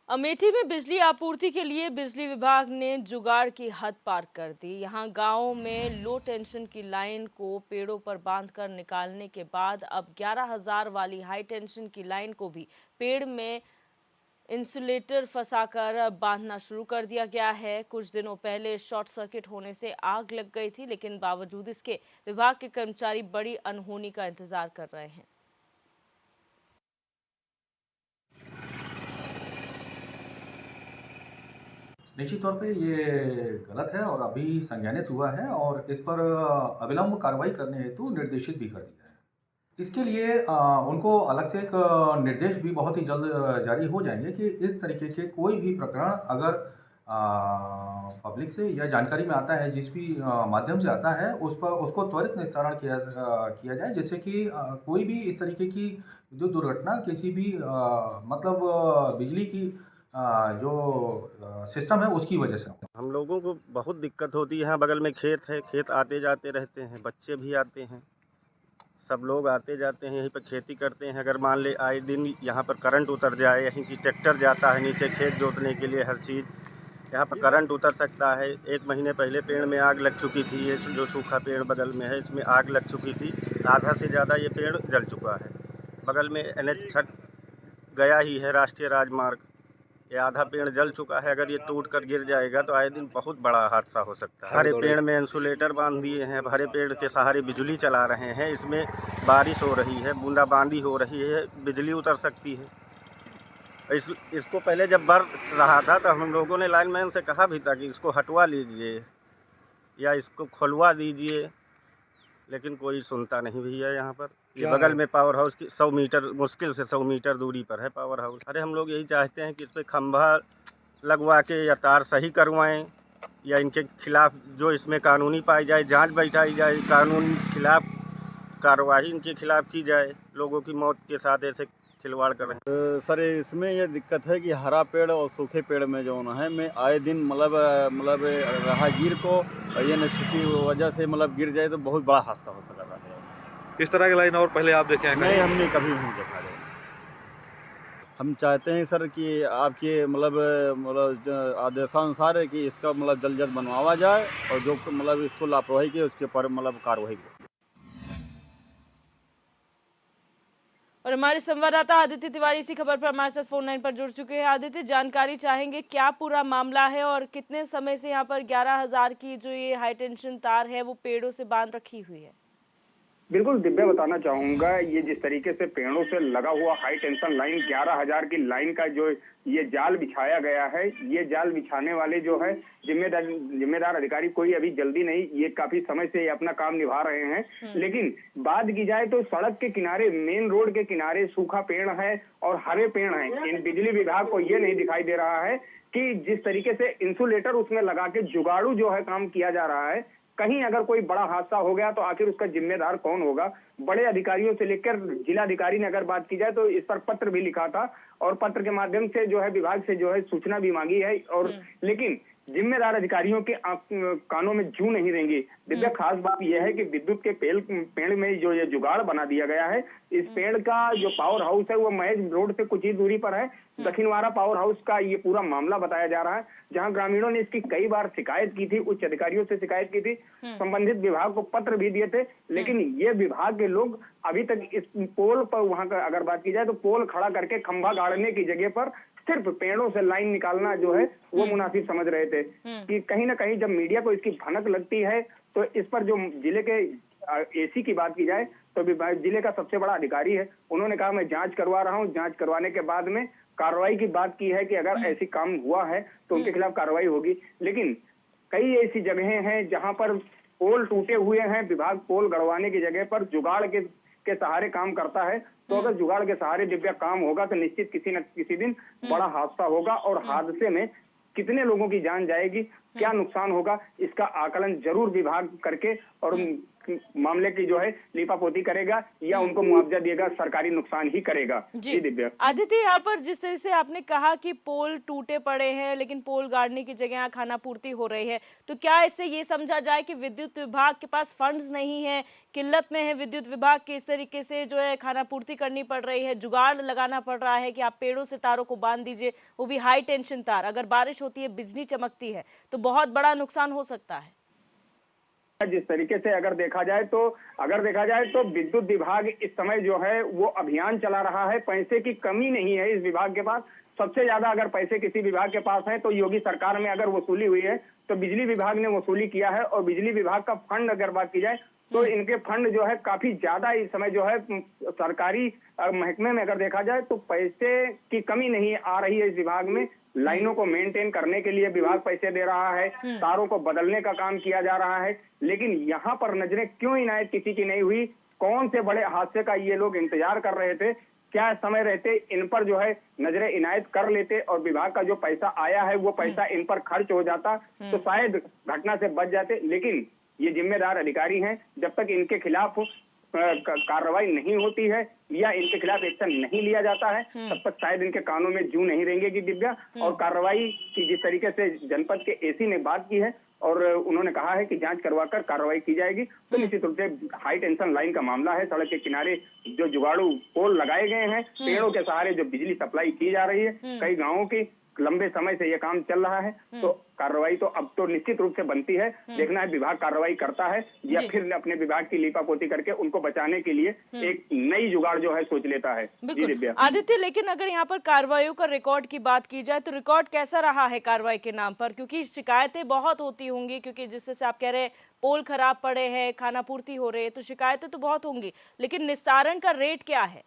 अमेठी में बिजली आपूर्ति के लिए बिजली विभाग ने जुगाड़ की हद पार कर दी। यहां गांव में लो टेंशन की लाइन को पेड़ों पर बांधकर निकालने के बाद अब 11,000 वाली हाई टेंशन की लाइन को भी पेड़ में इंसुलेटर फंसाकर बांधना शुरू कर दिया गया है। कुछ दिनों पहले शॉर्ट सर्किट होने से आग लग गई थी, लेकिन बावजूद इसके विभाग के कर्मचारी बड़ी अनहोनी का इंतजार कर रहे हैं। निश्चित तौर पे ये गलत है और अभी संज्ञानित हुआ है और इस पर अविलंब कार्रवाई करने हेतु निर्देशित भी कर दिया है। इसके लिए उनको अलग से एक निर्देश भी बहुत ही जल्द जारी हो जाएंगे कि इस तरीके के कोई भी प्रकरण अगर पब्लिक से या जानकारी में आता है, जिस भी माध्यम से आता है, उस पर उसको त्वरित निस्तारण किया जाए, जिससे कि कोई भी इस तरीके की विद्युत दुर्घटना किसी भी मतलब बिजली की जो सिस्टम है उसकी वजह से। हम लोगों को बहुत दिक्कत होती है। यहाँ बगल में खेत है, खेत आते जाते रहते हैं, बच्चे भी आते हैं, सब लोग आते जाते हैं, यहीं पर खेती करते हैं। अगर मान ले आए दिन यहाँ पर करंट उतर जाए, यहीं की ट्रैक्टर जाता है नीचे खेत जोतने के लिए, हर चीज़ यहाँ पर करंट उतर सकता है। 1 महीने पहले पेड़ में आग लग चुकी थी। ये जो सूखा पेड़ बगल में है, इसमें आग लग चुकी थी। आधा से ज़्यादा ये पेड़ जल चुका है। बगल में NH गया ही है, राष्ट्रीय राजमार्ग। ये आधा पेड़ जल चुका है। अगर ये टूट कर गिर जाएगा तो आए दिन बहुत बड़ा हादसा हो सकता है। हरे पेड़ में इंसुलेटर बांध दिए हैं, हरे पेड़ के सहारे बिजली चला रहे हैं। इसमें बारिश हो रही है, बूंदाबांदी हो रही है, बिजली उतर सकती है। इसको पहले जब बढ़ रहा था तो हम लोगों ने लाइनमैन से कहा भी था कि इसको हटवा लीजिए या इसको खुलवा दीजिए, लेकिन कोई सुनता नहीं भैया। यहाँ पर ये बगल में पावर हाउस की 100 मीटर, मुश्किल से 100 मीटर दूरी पर है पावर हाउस। अरे हम लोग यही चाहते हैं कि इस पर खंभा लगवा के या तार सही करवाएं, या इनके खिलाफ जो इसमें कानूनी पाई जाए, जांच बैठाई जाए, कानून खिलाफ कार्रवाई इनके खिलाफ की जाए। लोगों की मौत के साथ ऐसे खिलवाड़ कर रहे हैं। सर इसमें ये दिक्कत है कि हरा पेड़ और सूखे पेड़ में जो है मैं आए दिन मतलब राहगीर को ये की वजह से मतलब गिर जाए तो बहुत बड़ा हादसा हो सकता है। इस तरह की लाइन और पहले आप देखे हैं? नहीं, हमने कभी नहीं देखा है। हम चाहते हैं सर कि आपके मतलब आदेशानुसार है कि इसका मतलब जल्द जल्द बनवाया जाए और जो मतलब इसको लापरवाही की उसके ऊपर मतलब कार्रवाई हो। और हमारे संवाददाता आदित्य तिवारी इसी खबर पर हमारे साथ फोन लाइन पर जुड़ चुके हैं। आदित्य, जानकारी चाहेंगे क्या पूरा मामला है और कितने समय से यहाँ पर 11,000 की जो ये हाई टेंशन तार है वो पेड़ों से बांध रखी हुई है? बिल्कुल दिव्या, बताना चाहूंगा, ये जिस तरीके से पेड़ों से लगा हुआ हाई टेंशन लाइन 11,000 की लाइन का जो ये जाल बिछाया गया है, ये जाल बिछाने वाले जो है जिम्मेदार अधिकारी कोई अभी जल्दी नहीं, ये काफी समय से ये अपना काम निभा रहे हैं। लेकिन बात की जाए तो सड़क के किनारे, मेन रोड के किनारे सूखा पेड़ है और हरे पेड़ है। इन बिजली विभाग को ये नहीं दिखाई दे रहा है कि जिस तरीके से इंसुलेटर उसमें लगा के जुगाड़ू जो है काम किया जा रहा है, कहीं अगर कोई बड़ा हादसा हो गया तो आखिर उसका जिम्मेदार कौन होगा। बड़े अधिकारियों से लेकर जिलाधिकारी ने अगर बात की जाए तो इस पर पत्र भी लिखा था और पत्र के माध्यम से जो है विभाग से जो है सूचना भी मांगी है, और लेकिन जिम्मेदार अधिकारियों के कानों में जू नहीं रहेंगी। दिव्या, खास बात यह है कि विद्युत के पेड़ में जो ये जुगाड़ बना दिया गया है, इस पेड़ का जो पावर हाउस है वो महज रोड से कुछ ही दूरी पर है। दक्षिणवारा पावर हाउस का ये पूरा मामला बताया जा रहा है, जहां ग्रामीणों ने इसकी कई बार शिकायत की थी, उच्च अधिकारियों से शिकायत की थी, संबंधित विभाग को पत्र भी दिए थे, लेकिन ये विभाग के लोग अभी तक इस पोल पर, वहां का अगर बात की जाए तो पोल खड़ा करके खंभा गाड़ने की जगह पर सिर्फ पेड़ों से लाइन निकालना जो है वो मुनासिब समझ रहे थे। कि कहीं ना कहीं जब मीडिया को इसकी भनक लगती है तो इस पर जो जिले के AC की बात की जाए तो जिले का सबसे बड़ा अधिकारी है, उन्होंने कहा मैं जांच करवा रहा हूं, जांच करवाने के बाद में कार्रवाई की बात की है कि अगर ऐसी काम हुआ है तो उनके खिलाफ कार्रवाई होगी। लेकिन कई ऐसी जगहें हैं जहां पर पोल टूटे हुए हैं, विभाग पोल गड़वाने की जगह पर जुगाड़ के सहारे काम करता है। तो अगर जुगाड़ के सहारे दिव्या काम होगा तो निश्चित किसी न किसी दिन बड़ा हादसा होगा, और हादसे में कितने लोगों की जान जाएगी क्या नुकसान होगा, इसका आकलन जरूर विभाग करके और मामले की जो है लीपापोती करेगा या उनको मुआवजा देगा, सरकारी नुकसान ही करेगा। जी दिव्या। आदित्य, यहाँ पर जिस तरह से आपने कहा कि पोल टूटे पड़े हैं लेकिन पोल गाड़ने की जगह यहाँ खानापूर्ति हो रही है, तो क्या इससे ये समझा जाए कि विद्युत विभाग के पास फंड्स नहीं है, किल्लत में है विद्युत विभाग के, इस तरीके से जो है खानापूर्ति करनी पड़ रही है, जुगाड़ लगाना पड़ रहा है कि आप पेड़ों से तारों को बांध दीजिए, वो भी हाई टेंशन तार, अगर बारिश होती है, बिजली चमकती है तो बहुत बड़ा नुकसान हो सकता है। जिस तरीके से अगर देखा जाए तो विद्युत विभाग इस समय जो है वो अभियान चला रहा है। पैसे की कमी नहीं है इस विभाग के पास। सबसे ज्यादा अगर पैसे किसी विभाग के पास है तो योगी सरकार में अगर वसूली हुई है तो बिजली विभाग ने वसूली किया है। और बिजली विभाग का फंड अगर बात की जाए तो इनके फंड जो है काफी ज्यादा इस समय जो है सरकारी महकमे में अगर देखा जाए तो पैसे की कमी नहीं आ रही है इस विभाग में। लाइनों को मेंटेन करने के लिए विभाग पैसे दे रहा है, तारों को बदलने का काम किया जा रहा है, लेकिन यहाँ पर नजरें क्यों इनायत किसी की नहीं हुई? कौन से बड़े हादसे का ये लोग इंतजार कर रहे थे? क्या समय रहते इन पर जो है नजरें इनायत कर लेते और विभाग का जो पैसा आया है वो पैसा इन पर खर्च हो जाता तो शायद घटना से बच जाते। लेकिन ये जिम्मेदार अधिकारी हैं, जब तक इनके खिलाफ कार्रवाई नहीं होती है या इनके खिलाफ एक्शन नहीं लिया जाता है तब तक शायद इनके कानों में जू नहीं रहेंगे कि दिव्या। और कार्रवाई की जिस तरीके से जनपद के एसी ने बात की है और उन्होंने कहा है कि जांच करवाकर कार्रवाई की जाएगी, तो निश्चित रूप से हाई टेंशन लाइन का मामला है। सड़क के किनारे जो जुगाड़ू पोल लगाए गए हैं, पेड़ों के सहारे जो बिजली सप्लाई की जा रही है, कई गाँवों की लंबे समय से ये काम चल रहा है, तो कार्रवाई तो अब तो निश्चित रूप से बनती है। देखना है विभाग कार्रवाई करता है या फिर अपने विभाग की लीपापोती करके उनको बचाने के लिए एक नई जुगाड़ जो है सोच लेता है। जी दिव्या। आदित्य, लेकिन अगर यहाँ पर कार्रवाइयों का रिकॉर्ड की बात की जाए तो रिकॉर्ड कैसा रहा है कार्रवाई के नाम पर? क्योंकि शिकायतें बहुत होती होंगी, क्योंकि जिससे आप कह रहे हैं पोल खराब पड़े हैं, खानापूर्ति हो रही है, तो शिकायतें तो बहुत होंगी, लेकिन निस्तारण का रेट क्या है?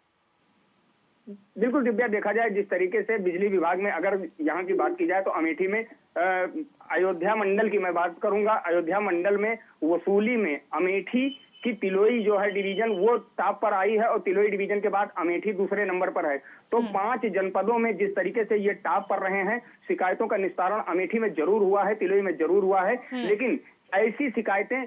बिल्कुल दिव्या, देखा जाए जिस तरीके से बिजली विभाग में अगर यहाँ की बात की जाए तो अमेठी में अयोध्या मंडल की मैं बात करूंगा। अयोध्या मंडल में वसूली में अमेठी की तिलोई जो है डिवीजन वो टॉप पर आई है और तिलोई डिवीजन के बाद अमेठी दूसरे नंबर पर है। तो 5 जनपदों में जिस तरीके से ये टॉप पर रहे हैं, शिकायतों का निस्तारण अमेठी में जरूर हुआ है, तिलोई में जरूर हुआ है, लेकिन ऐसी शिकायतें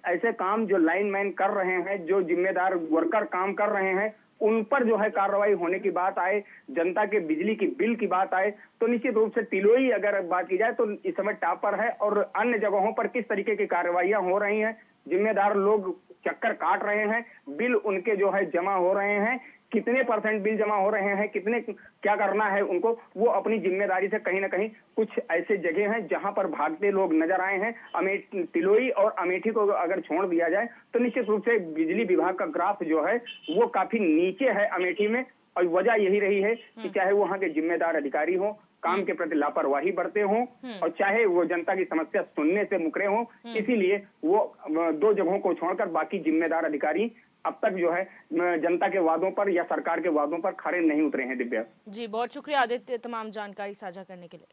ऐसे काम जो लाइनमैन कर रहे हैं, जो जिम्मेदार वर्कर काम कर रहे हैं, उन पर जो है कार्रवाई होने की बात आए, जनता के बिजली की बिल की बात आए, तो निश्चित रूप से तिलोई अगर बात की जाए तो इस समय टॉप पर है। और अन्य जगहों पर किस तरीके की कार्रवाइयां हो रही हैं, जिम्मेदार लोग चक्कर काट रहे हैं, बिल उनके जो है जमा हो रहे हैं, कितने % बिल जमा हो रहे हैं, कितने क्या करना है उनको, वो अपनी जिम्मेदारी से कहीं ना कहीं कुछ ऐसे जगह हैं जहां पर भागते लोग नजर आए हैं। तिलोई और अमेठी को अगर छोड़ दिया जाए तो निश्चित रूप से बिजली विभाग का ग्राफ जो है वो काफी नीचे है अमेठी में। और वजह यही रही है कि चाहे वहां के जिम्मेदार अधिकारी हो, काम के प्रति लापरवाही बरते हों, और चाहे वो जनता की समस्या सुनने से मुकरे हों, इसीलिए वो 2 जगहों को छोड़कर बाकी जिम्मेदार अधिकारी अब तक जो है जनता के वादों पर या सरकार के वादों पर खरे नहीं उतरे हैं। दिव्या जी, बहुत शुक्रिया आदित्य तमाम जानकारी साझा करने के लिए।